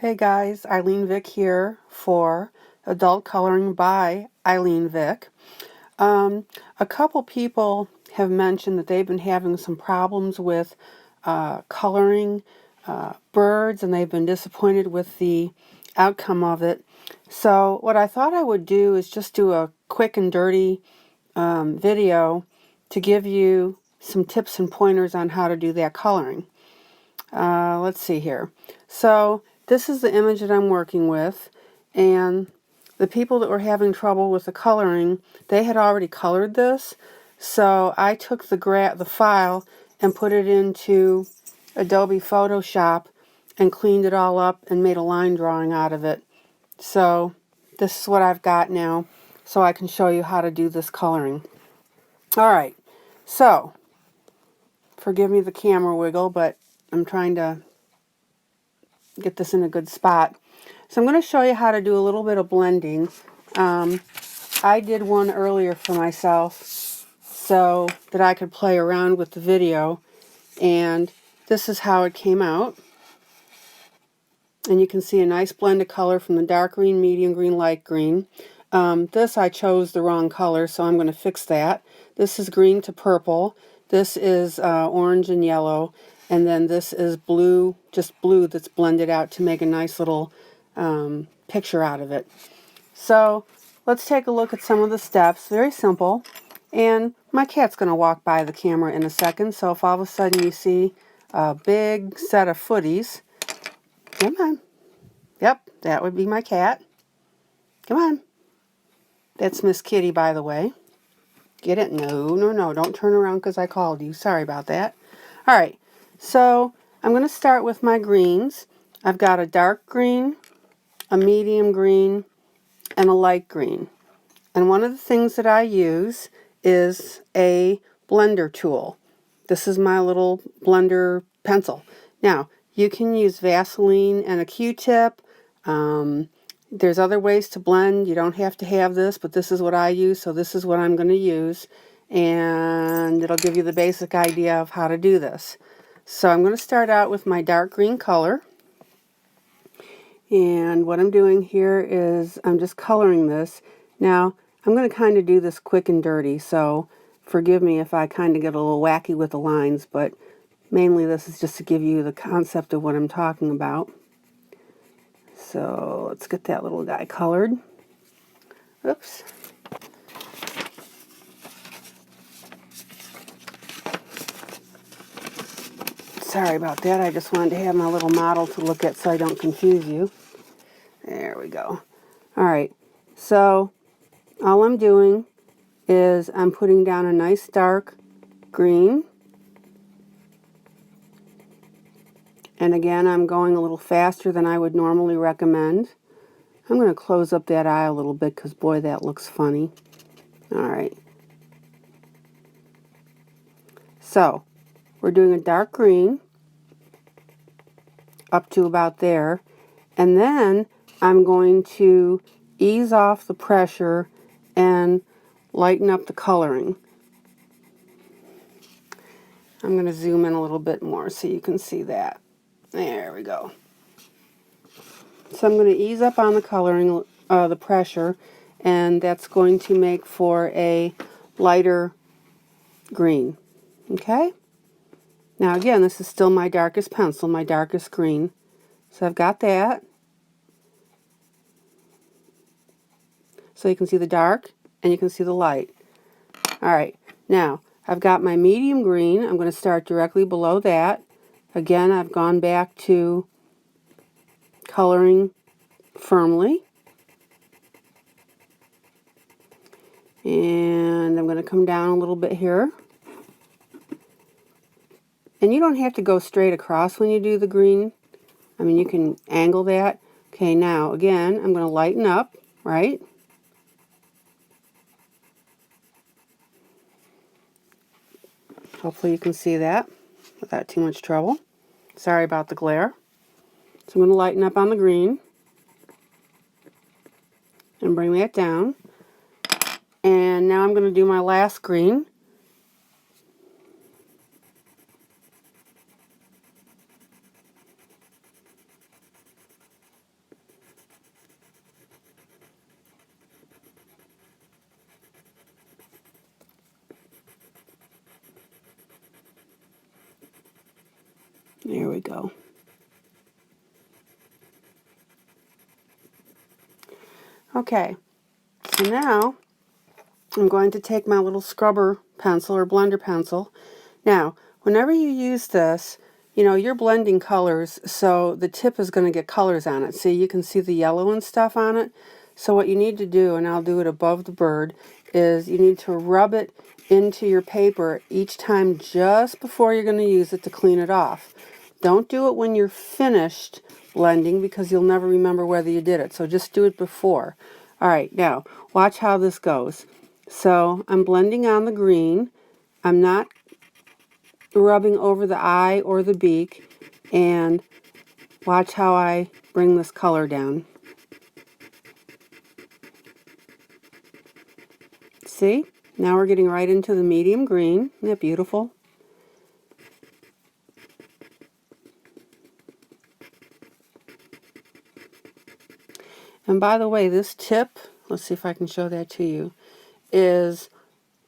Hey guys, ILene Vick here for Adult Coloring by ILene Vick. A couple people have mentioned that they've been having some problems with coloring birds, and they've been disappointed with the outcome of it. So what I thought I would do is just do a quick and dirty video to give you some tips and pointers on how to do that coloring. Let's see here. So this is the image that I'm working with, and the people that were having trouble with the coloring, they had already colored this. So I took the file and put it into Adobe Photoshop and cleaned it all up and made a line drawing out of it. So this is what I've got now, so I can show you how to do this coloring. Alright, so forgive me the camera wiggle, but I'm trying to get this in a good spot. So I'm going to show you how to do a little bit of blending. I did one earlier for myself so that I could play around with the video, and this is how it came out. And you can see a nice blend of color from the dark green, medium green, light green. This I chose the wrong color, so I'm going to fix that. This is green to purple. This is orange and yellow. And then this is blue, just blue that's blended out to make a nice little picture out of it. So let's take a look at some of the steps. Very simple. And my cat's going to walk by the camera in a second, so if all of a sudden you see a big set of footies, come on. Yep, that would be my cat. Come on. That's Miss Kitty, by the way. Get it? No, no, no. Don't turn around because I called you. Sorry about that. All right. So I'm going to start with my greens. I've got a dark green, a medium green, and a light green. And one of the things that I use is a blender tool. This is my little blender pencil. Now, you can use Vaseline and a Q-tip. There's other ways to blend. You don't have to have this, but this is what I use, so this is what I'm going to use. And it'll give you the basic idea of how to do this. So I'm going to start out with my dark green color. And what I'm doing here is I'm just coloring this. Now, I'm going to kind of do this quick and dirty, so forgive me if I kind of get a little wacky with the lines, but mainly this is just to give you the concept of what I'm talking about. So let's get that little guy colored. Oops. Sorry about that. I just wanted to have my little model to look at so I don't confuse you. There we go. Alright, so all I'm doing is I'm putting down a nice dark green. And again, I'm going a little faster than I would normally recommend. I'm going to close up that eye a little bit because, boy, that looks funny. Alright. So, we're doing a dark green up to about there. And then I'm going to ease off the pressure and lighten up the coloring. I'm going to zoom in a little bit more so you can see that. There we go. So I'm going to ease up on the coloring, the pressure, and that's going to make for a lighter green. Okay? Now again, this is still my darkest pencil, my darkest green. So I've got that. So you can see the dark and you can see the light. Alright, now I've got my medium green. I'm going to start directly below that. Again, I've gone back to coloring firmly. And I'm going to come down a little bit here. And you don't have to go straight across when you do the green. I mean, you can angle that. Okay, now again, I'm going to lighten up, right? Hopefully you can see that without too much trouble. Sorry about the glare. So I'm going to lighten up on the green and bring that down. And now I'm going to do my last green. There we go. Okay, so now I'm going to take my little scrubber pencil or blender pencil. Now, whenever you use this, you know, you're blending colors, so the tip is going to get colors on it. See, you can see the yellow and stuff on it. So what you need to do, and I'll do it above the bird, is you need to rub it into your paper each time just before you're going to use it to clean it off. Don't do it when you're finished blending because you'll never remember whether you did it. So just do it before. All right, now watch how this goes. So I'm blending on the green. I'm not rubbing over the eye or the beak, and watch how I bring this color down. See? Now we're getting right into the medium green. Isn't that beautiful? And by the way, this tip, let's see if I can show that to you, is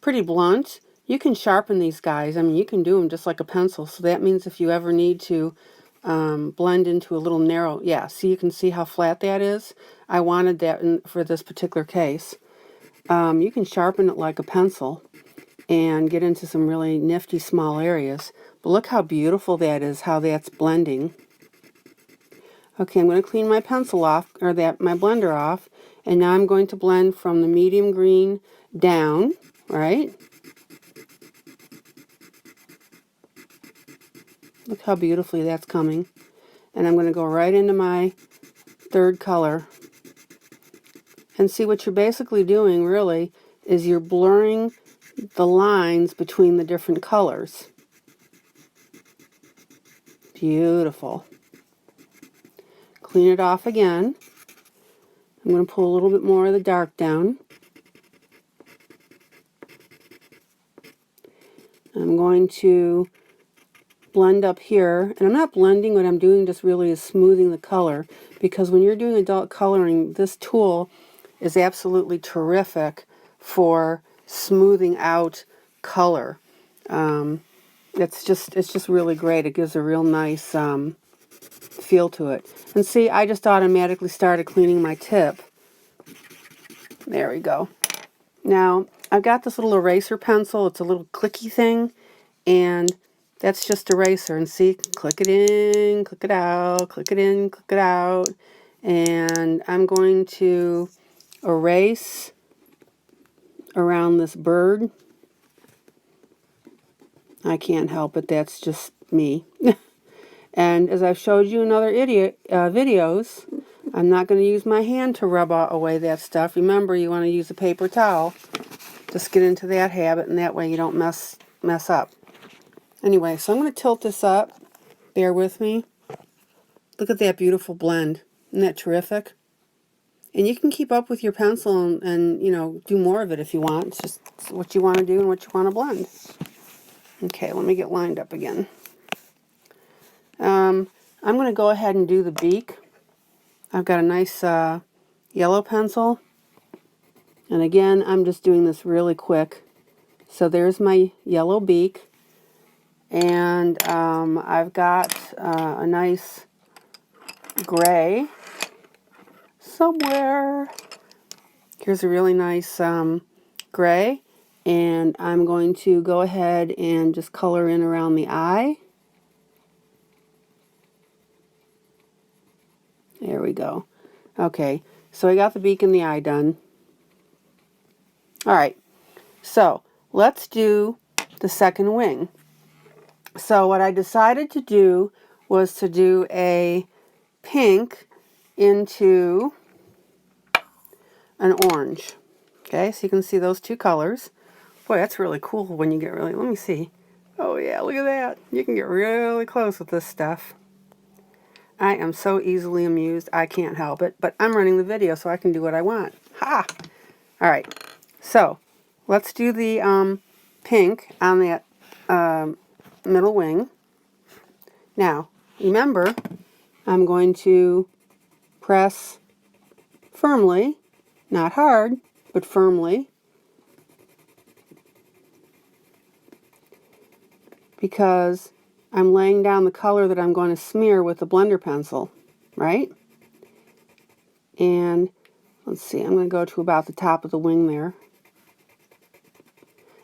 pretty blunt. You can sharpen these guys. I mean, you can do them just like a pencil. So that means if you ever need to blend into a little narrow, yeah, see, you can see how flat that is. I wanted that for this particular case. You can sharpen it like a pencil and get into some really nifty small areas. But look how beautiful that is, how that's blending. Okay, I'm going to clean my pencil off, or my blender off, and now I'm going to blend from the medium green down, right? Look how beautifully that's coming. And I'm going to go right into my third color. And see, what you're basically doing, really, is you're blurring the lines between the different colors. Beautiful. Clean it off again. I'm going to pull a little bit more of the dark down. I'm going to blend up here, and I'm not blending, what I'm doing just really is smoothing the color, because when you're doing adult coloring, this tool is absolutely terrific for smoothing out color. It's just really great. It gives a real nice feel to it. And see, I just automatically started cleaning my tip. There we go. Now, I've got this little eraser pencil. It's a little clicky thing, and that's just eraser. And see, click it in, click it out, click it in, click it out. And I'm going to erase around this bird. I can't help it. That's just me. And as I've showed you in other videos, I'm not going to use my hand to rub away that stuff. Remember, you want to use a paper towel. Just get into that habit, and that way you don't mess up. Anyway, so I'm going to tilt this up. Bear with me. Look at that beautiful blend. Isn't that terrific? And you can keep up with your pencil and you know, do more of it if you want. It's just what you want to do and what you want to blend. Okay, let me get lined up again. I'm going to go ahead and do the beak. I've got a nice yellow pencil. And again, I'm just doing this really quick. So there's my yellow beak. And I've got a nice gray somewhere. Here's a really nice gray. And I'm going to go ahead and just color in around the eye. There we go. Okay, so I got the beak and the eye done. All right, so let's do the second wing. So what I decided to do was to do a pink into an orange. Okay, so you can see those two colors. Boy, that's really cool when you get really, let me see. Oh yeah, look at that. You can get really close with this stuff. I am so easily amused, I can't help it. But I'm running the video, so I can do what I want. Ha! All right, so let's do the pink on that middle wing. Now, remember, I'm going to press firmly, not hard, but firmly, because I'm laying down the color that I'm going to smear with the blender pencil, right? And let's see, I'm going to go to about the top of the wing there.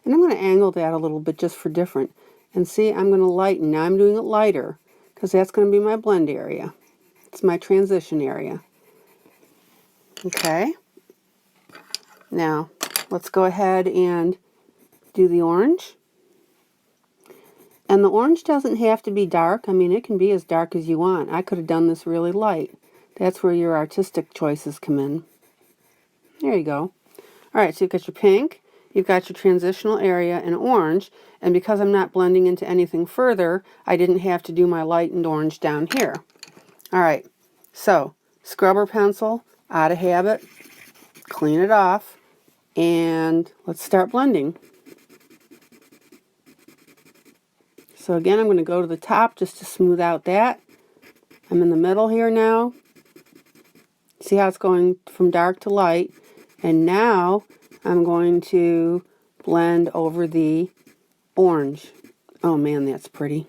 And I'm going to angle that a little bit just for different. And see, I'm going to lighten. Now I'm doing it lighter because that's going to be my blend area. It's my transition area. Okay. Now, let's go ahead and do the orange. And the orange doesn't have to be dark. I mean, it can be as dark as you want. I could have done this really light. That's where your artistic choices come in. There you go. All right, so you've got your pink, you've got your transitional area in orange, and because I'm not blending into anything further, I didn't have to do my lightened orange down here. All right, so scrubber pencil, out of habit, clean it off, and let's start blending. So again, I'm going to go to the top just to smooth out that. I'm in the middle here now. See how it's going from dark to light. And now I'm going to blend over the orange. Oh man, that's pretty.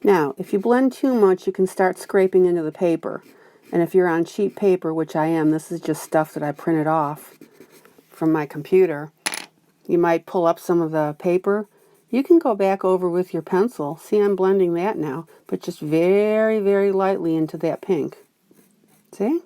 Now, if you blend too much, you can start scraping into the paper. And if you're on cheap paper, which I am, this is just stuff that I printed off from my computer, you might pull up some of the paper. You can go back over with your pencil. See, I'm blending that now, but just very, very lightly into that pink. See?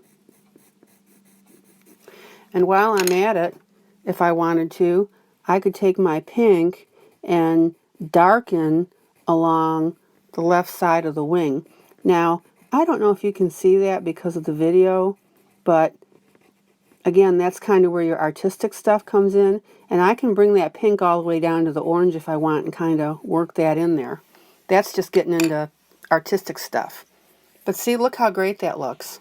And while I'm at it, if I wanted to, I could take my pink and darken along the left side of the wing. Now, I don't know if you can see that because of the video, but again, that's kind of where your artistic stuff comes in. And I can bring that pink all the way down to the orange if I want and kind of work that in there. That's just getting into artistic stuff. But see, look how great that looks.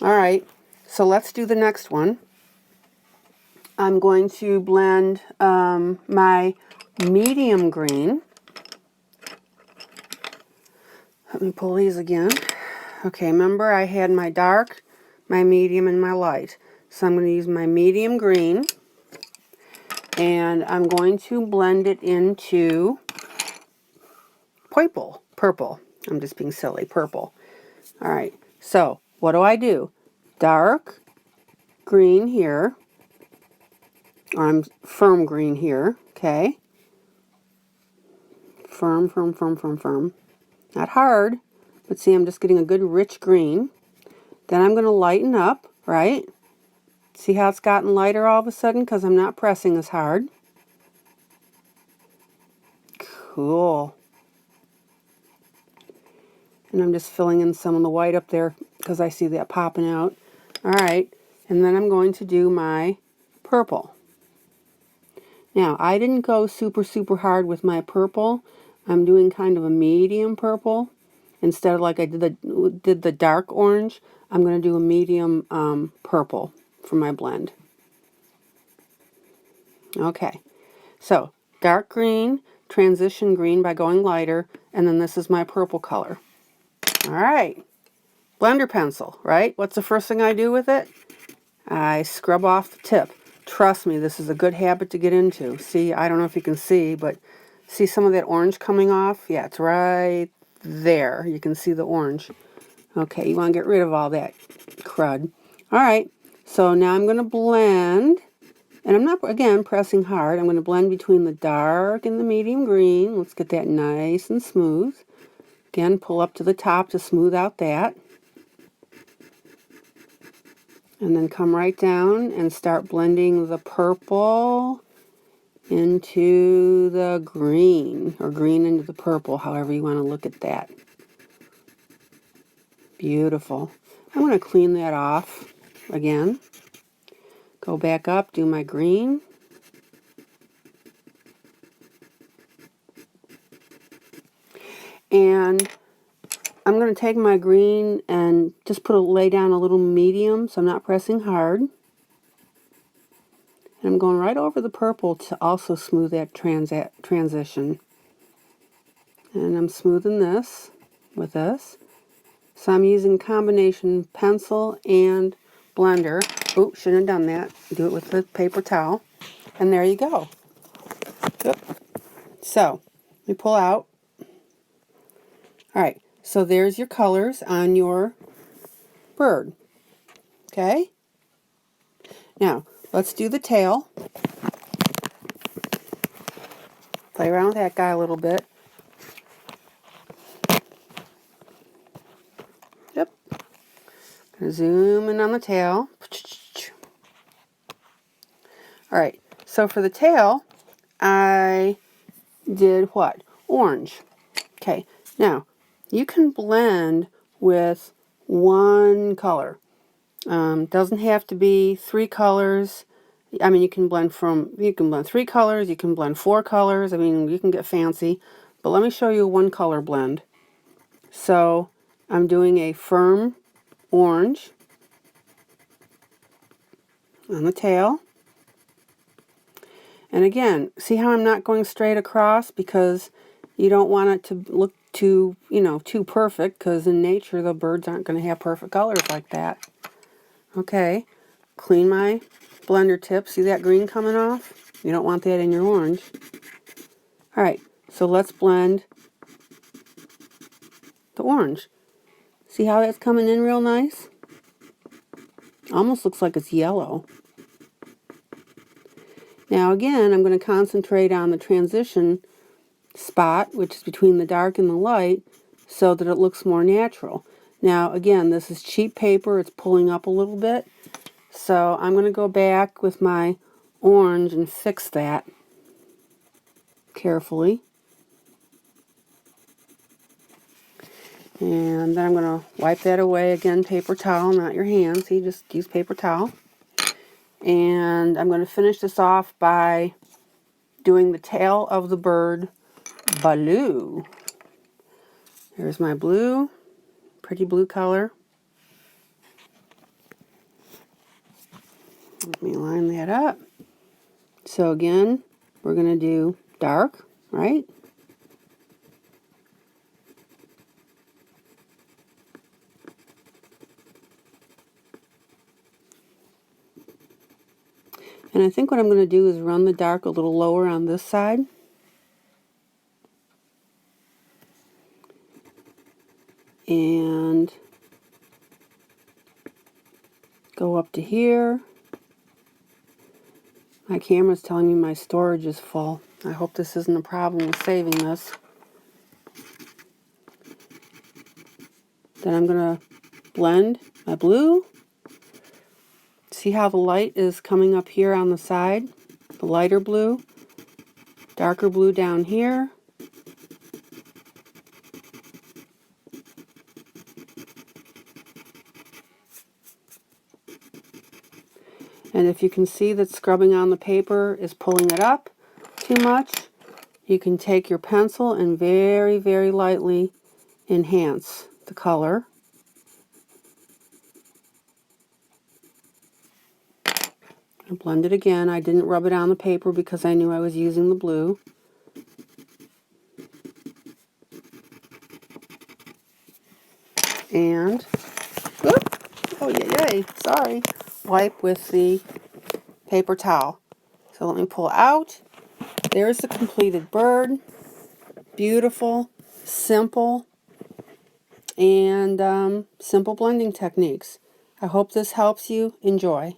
All right, so let's do the next one. I'm going to blend my medium green. Let me pull these again. Okay, remember I had my dark, my medium, and my light. So I'm going to use my medium green, and I'm going to blend it into purple. I'm just being silly, purple. All right, so what do? Dark green here, or I'm firm green here, okay? Firm. Not hard, but see, I'm just getting a good rich green. Then I'm going to lighten up, right? See how it's gotten lighter all of a sudden because I'm not pressing as hard. Cool. And I'm just filling in some of the white up there because I see that popping out. All right, and then I'm going to do my purple. Now, I didn't go super hard with my purple. I'm doing kind of a medium purple. Instead of like I did the dark orange, I'm going to do a medium purple for my blend. Okay, so dark green, transition green by going lighter, and then this is my purple color. All right, blender pencil, right? What's the first thing I do with it? I scrub off the tip. Trust me, this is a good habit to get into. See, I don't know if you can see, but see some of that orange coming off? Yeah, it's right there. You can see the orange. Okay, you want to get rid of all that crud. All right, so now I'm going to blend, and I'm not, again, pressing hard. I'm going to blend between the dark and the medium green. Let's get that nice and smooth. Again, pull up to the top to smooth out that. And then come right down and start blending the purple into the green, or green into the purple, however you want to look at that. Beautiful. I'm going to clean that off again. Go back up, do my green. And I'm going to take my green and just lay down a little medium, so I'm not pressing hard. And I'm going right over the purple to also smooth that transition. And I'm smoothing this with this. So I'm using combination pencil and blender. Oh, shouldn't have done that. Do it with the paper towel. And there you go. Oop. So, let me pull out. Alright, so there's your colors on your bird. Okay? Now, let's do the tail. Play around with that guy a little bit. Yep. Gonna zoom in on the tail. Alright, so for the tail, I did what? Orange. Okay, now, you can blend with one color. Doesn't have to be 3 colors. I mean, you can blend 3 colors, you can blend 4 colors. I mean, you can get fancy. But let me show you a one color blend. So, I'm doing a firm orange on the tail. And again, see how I'm not going straight across, because you don't want it to look too, too perfect, because in nature the birds aren't going to have perfect colors like that. Okay, clean my blender tip. See that green coming off? You don't want that in your orange. Alright, so let's blend the orange. See how that's coming in real nice? Almost looks like it's yellow. Now again, I'm going to concentrate on the transition spot, which is between the dark and the light, so that it looks more natural. Now again, this is cheap paper. It's pulling up a little bit. So I'm going to go back with my orange and fix that carefully. And then I'm going to wipe that away. Again, paper towel, not your hands. See, just use paper towel. And I'm going to finish this off by doing the tail of the bird blue. Here's my blue, pretty blue color. Let me line that up. So again, we're going to do dark, right? And I think what I'm going to do is run the dark a little lower on this side. And go up to here. My camera's telling me my storage is full. I hope this isn't a problem with saving this. Then I'm going to blend my blue. See how the light is coming up here on the side? The lighter blue, darker blue down here. And if you can see that scrubbing on the paper is pulling it up too much, you can take your pencil and very, very lightly enhance the color. I blend it again. I didn't rub it on the paper because I knew I was using the blue. And, oh yay, sorry, wipe with the paper towel. So let me pull out. There's the completed bird. Beautiful, simple, and simple blending techniques. I hope this helps you. Enjoy.